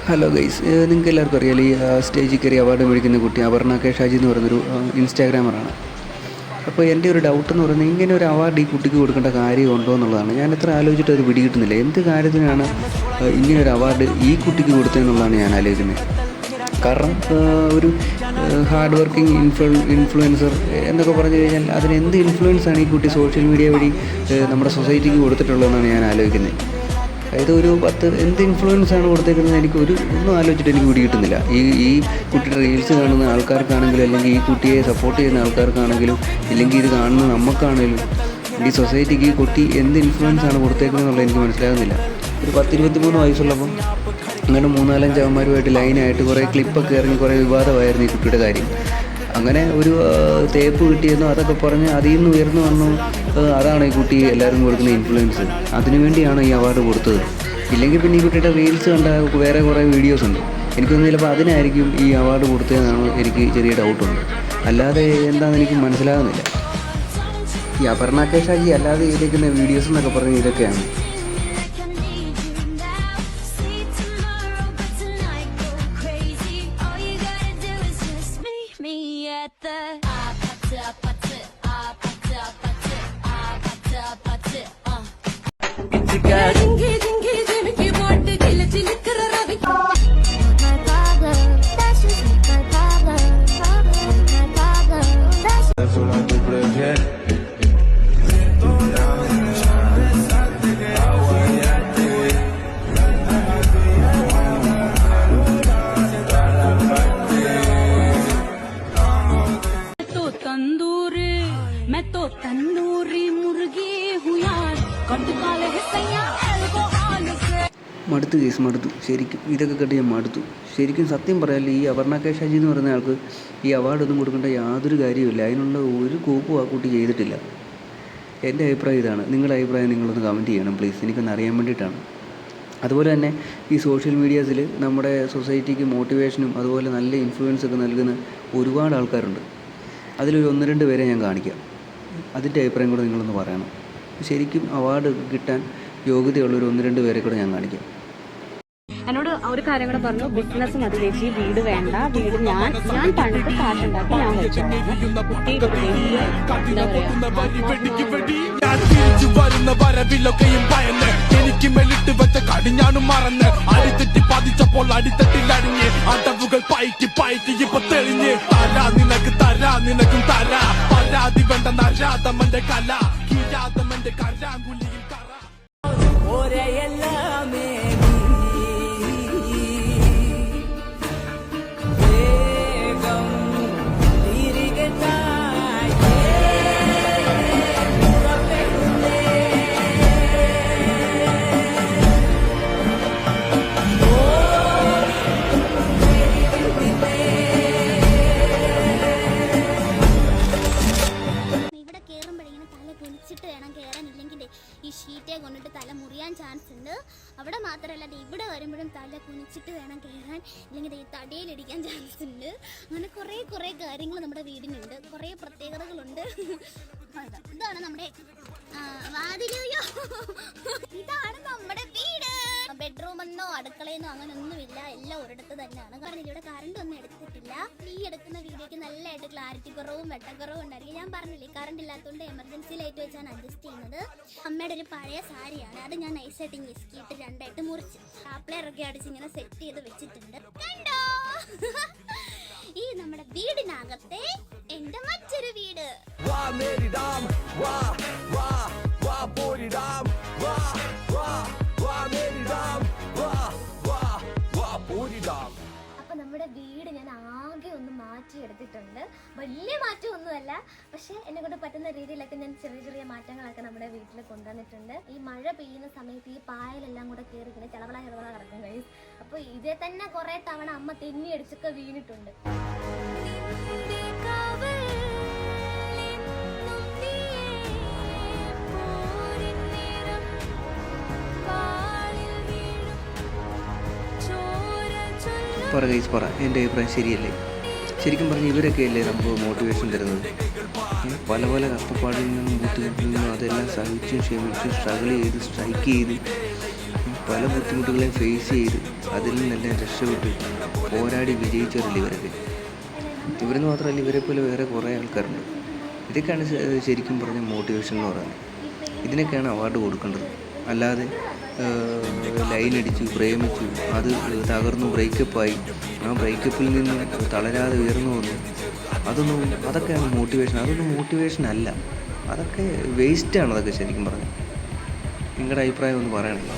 Hello guys, നിങ്ങൾക്ക് എല്ലാവർക്കും അറിയാലോ ഈ സ്റ്റേജിൽ കയറി അവാർഡ് മേടിക്കുന്ന കുട്ടി അപർണ കെ ഷാജി എന്ന് പറയുന്നൊരു ഇൻസ്റ്റാഗ്രാമറാണ്. അപ്പോൾ എൻ്റെ ഒരു ഡൗട്ട് എന്ന് പറയുന്നത്, ഇങ്ങനെ ഒരു അവാർഡ് ഈ കുട്ടിക്ക് കൊടുക്കേണ്ട കാര്യമുണ്ടോ എന്നുള്ളതാണ്. ഞാൻ എത്ര ആലോചിച്ചിട്ട് അത് പിടികിട്ടുന്നില്ല. എന്ത് കാര്യത്തിനാണ് ഇങ്ങനെ ഒരു അവാർഡ് ഈ കുട്ടിക്ക് കൊടുത്തതെന്നുള്ളതാണ് ഞാൻ ആലോചിക്കുന്നത്. കാരണം ഒരു ഹാർഡ് വർക്കിംഗ് ഇൻഫ്ലുവൻസർ എന്നൊക്കെ പറഞ്ഞു കഴിഞ്ഞാൽ അതിന് എന്ത് ഇൻഫ്ലുവൻസാണ് ഈ കുട്ടി സോഷ്യൽ മീഡിയ വഴി നമ്മുടെ സൊസൈറ്റിക്ക് കൊടുത്തിട്ടുള്ളതെന്നാണ് ഞാൻ ആലോചിക്കുന്നത്. അതായത് ഒരു എന്ത് ഇൻഫ്ലുവൻസാണ് കൊടുത്തേക്കുന്നത് ഒന്നും ആലോചിച്ചിട്ട് എനിക്ക് പിടി കിട്ടുന്നില്ല. ഈ കുട്ടിയുടെ റീൽസ് കാണുന്ന ആൾക്കാർക്കാണെങ്കിലും, അല്ലെങ്കിൽ ഈ കുട്ടിയെ സപ്പോർട്ട് ചെയ്യുന്ന ആൾക്കാർക്കാണെങ്കിലും, ഇല്ലെങ്കിൽ ഇത് കാണുന്ന നമുക്കാണെങ്കിലും, ഈ സൊസൈറ്റിക്ക് ഈ കുട്ടി എന്ത് ഇൻഫ്ലുവൻസാണ് കൊടുത്തേക്കുന്നത് എന്നുള്ളത് എനിക്ക് മനസ്സിലാകുന്നില്ല. ഒരു 23 വയസ്സുള്ളപ്പം അങ്ങനെ 3-4 അവന്മാരുമായിട്ട് ലൈനായിട്ട് കുറേ ക്ലിപ്പൊക്കെ ഇറങ്ങി കുറേ വിവാദമായിരുന്നു ഈ കുട്ടിയുടെ കാര്യം. അങ്ങനെ ഒരു തേപ്പ് കിട്ടിയെന്നോ അതൊക്കെ പറഞ്ഞ് അതിൽ നിന്ന് ഉയർന്നു വന്നു. അതാണ് ഈ കുട്ടി എല്ലാവരും കൊടുക്കുന്ന ഇൻഫ്ലുവൻസ്. അതിനുവേണ്ടിയാണ് ഈ അവാർഡ് കൊടുത്തത്. ഇല്ലെങ്കിൽ പിന്നെ ഈ കുട്ടിയുടെ റീൽസ് കണ്ട വേറെ കുറേ വീഡിയോസ് ഉണ്ട്. എനിക്കൊന്നും ചിലപ്പോൾ അതിനായിരിക്കും ഈ അവാർഡ് കൊടുത്തതെന്നാണ് എനിക്ക് ചെറിയ ഡൗട്ടുണ്ട്. അല്ലാതെ എന്താണെന്ന് എനിക്ക് മനസ്സിലാകുന്നില്ല. ഈ അപർണ കെ ഷാജി അല്ലാതെ ചെയ്തേക്കുന്ന വീഡിയോസ് എന്നൊക്കെ പറഞ്ഞ് ഇതൊക്കെയാണ്. മടുത്തു ശരിക്കും. ഇതൊക്കെ കേട്ട് ഞാൻ മടുത്തു ശരിക്കും. സത്യം പറയാമല്ലോ, ഈ അപർണ കെ ഷാജി എന്ന് പറയുന്ന ആൾക്ക് ഈ അവാർഡൊന്നും കൊടുക്കേണ്ട യാതൊരു കാര്യമില്ല. അതിനുള്ള ഒരു കോപ്പും ആ കുട്ടി ചെയ്തിട്ടില്ല. എൻ്റെ അഭിപ്രായം ഇതാണ്. നിങ്ങളുടെ അഭിപ്രായം നിങ്ങളൊന്ന് കമൻറ്റ് ചെയ്യണം പ്ലീസ്. എനിക്കൊന്ന് അറിയാൻ വേണ്ടിയിട്ടാണ്. അതുപോലെ തന്നെ ഈ സോഷ്യൽ മീഡിയാസിൽ നമ്മുടെ സൊസൈറ്റിക്ക് മോട്ടിവേഷനും അതുപോലെ നല്ല ഇൻഫ്ലുവൻസൊക്കെ നൽകുന്ന ഒരുപാട് ആൾക്കാരുണ്ട്. അതിലൊരു 1-2 പേരെ ഞാൻ കാണിക്കാം. അതിൻ്റെ അഭിപ്രായം കൂടെ നിങ്ങളൊന്ന് പറയണം. ശരിക്കും അവാർഡ് കിട്ടാൻ യോഗ്യതയുള്ളൊരു 1-2 പേരെ കൂടെ ഞാൻ കാണിക്കാം. എന്നോട് ഒരു കാര്യം കൂടെ പറഞ്ഞു, ബിസിനസ് മതി ചേച്ചി, വീട് വേണ്ട, വീട് ഞാൻ പണിത് കാശുണ്ടാക്കി ഞാൻ വെച്ചോളാം. വരുന്ന വരവിലൊക്കെയും ഭയന്ന് എനിക്ക് മെലിട്ട് വെച്ച കടിഞ്ഞാണ് മറന്ന് അടിത്തെറ്റി പതിച്ചപ്പോൾ അടിത്തട്ടിലടിഞ്ഞ് അടവുകൾ പയറ്റി ഇപ്പൊ തെളിഞ്ഞ് നിനക്കും തരാ പരാതി വേണ്ട നരാതമന്റെ കല കിരാതമന്റെ കരാങ്കുലിയിൽ കറ ഒരേയെല്ലാമേ ഷീറ്റേ കൊണ്ടിട്ട് തല മുറിയാൻ ചാൻസ് ഉണ്ട്. അവിടെ മാത്രമല്ല, ഇവിടെ വരുമ്പോഴും തല കുനിച്ചിട്ട് വേണം കയറാൻ, ഇല്ലെങ്കിൽ ഈ തടിയിലിടിക്കാൻ ചാൻസ് ഉണ്ട്. അങ്ങനെ കുറേ കാര്യങ്ങൾ നമ്മുടെ വീടിനുണ്ട്, കുറേ പ്രത്യേകതകളുണ്ട്. ഇതാണ് നമ്മുടെ വാതിലോ, ഇതാണ് നമ്മുടെ വീട്. ബെഡ്റൂമെന്നോ അടുക്കളയെന്നോ അങ്ങനെ ഒന്നുമില്ല, എല്ലാം ഒരിടത്ത് തന്നെയാണ്. കാരണം ഇവിടെ കറണ്ട് ഒന്നും എടുത്തിട്ടില്ല. ഈ എടുക്കുന്ന വീഡിയോക്ക് നല്ലതായിട്ട് ക്ലാരിറ്റി കുറവും വെട്ടക്കുറവും ഉണ്ടായിരിക്കും. ഞാൻ പറഞ്ഞില്ലേ, കറണ്ട് ഇല്ലാത്തതുകൊണ്ട് എമർജൻസി ലൈറ്റ് വെച്ചാണ് അഡ്ജസ്റ്റ് ചെയ്യുന്നത്. അമ്മയുടെ ഒരു പഴയ സാരിയാണ്, അത് ഞാൻ നൈസായിട്ട് ഞെസ്കിയിട്ട് 2ആയിട്ട് മുറിച്ച് ടാപ്ലെയറൊക്കെ അടിച്ച് ഇങ്ങനെ സെറ്റ് ചെയ്ത് വെച്ചിട്ടുണ്ട്. കണ്ടോ, ഈ നമ്മുടെ വീടിനകത്തെ എന്റെ മറ്റൊരു വീട്. അപ്പൊ നമ്മുടെ വീട് ഞാൻ ആകെ ഒന്ന് മാറ്റിയെടുത്തിട്ടുണ്ട്. വലിയ മാറ്റമൊന്നുമല്ല, പക്ഷെ എന്നെ കൊണ്ട് പറ്റുന്ന രീതിയിലൊക്കെ ഞാൻ ചെറിയ മാറ്റങ്ങളൊക്കെ നമ്മുടെ വീട്ടിൽ കൊണ്ടുവന്നിട്ടുണ്ട്. ഈ മഴ പെയ്യുന്ന സമയത്ത് ഈ പായലെല്ലാം കൂടെ കയറി ഇങ്ങനെ ചളവള കിടക്കും ഗൈസ്. അപ്പൊ ഇതേ തന്നെ കുറെ തവണ അമ്മ തെന്നി അടിച്ചൊക്കെ വീണിട്ടുണ്ട്. പറ എൻ്റെ അഭിപ്രായം ശരിയല്ലേ? ശരിക്കും പറഞ്ഞ് ഇവരൊക്കെ അല്ലേ നമുക്ക് മോട്ടിവേഷൻ തരുന്നത്. പല കഷ്ടപ്പാടിൽ നിന്നും ബുദ്ധിമുട്ടിൽ നിന്നും അതെല്ലാം സഹിച്ചും ക്ഷമിച്ചും സ്ട്രഗിൾ ചെയ്ത് സ്ട്രൈക്ക് ചെയ്ത് പല ബുദ്ധിമുട്ടുകളെയും ഫേസ് ചെയ്ത് അതിൽ നിന്നെല്ലാം രക്ഷപ്പെട്ട് പോരാടി വിജയിച്ചവരല്ല ഇവരൊക്കെ. ഇവരെന്ന് മാത്രമല്ല, ഇവരെ പോലെ വേറെ കുറേ ആൾക്കാരുണ്ട്. ഇതൊക്കെയാണ് ശരിക്കും പറഞ്ഞ മോട്ടിവേഷൻ എന്ന് പറയുന്നത്. ഇതിനൊക്കെയാണ് അവാർഡ് കൊടുക്കേണ്ടത്. അല്ലാതെ ലൈനടിച്ചു, പ്രേമിച്ചു, അത് തകർന്നു, ബ്രേക്കപ്പായി, ആ ബ്രേക്കപ്പിൽ നിന്ന് തളരാതെ ഉയർന്നു വന്നു, അതൊക്കെയാണ് മോട്ടിവേഷൻ. അതൊന്നും മോട്ടിവേഷൻ അല്ല, അതൊക്കെ വേസ്റ്റാണ്. അതൊക്കെ ശരിക്കും പറഞ്ഞാൽ നിങ്ങളുടെ അഭിപ്രായം ഒന്ന് പറയണല്ലോ.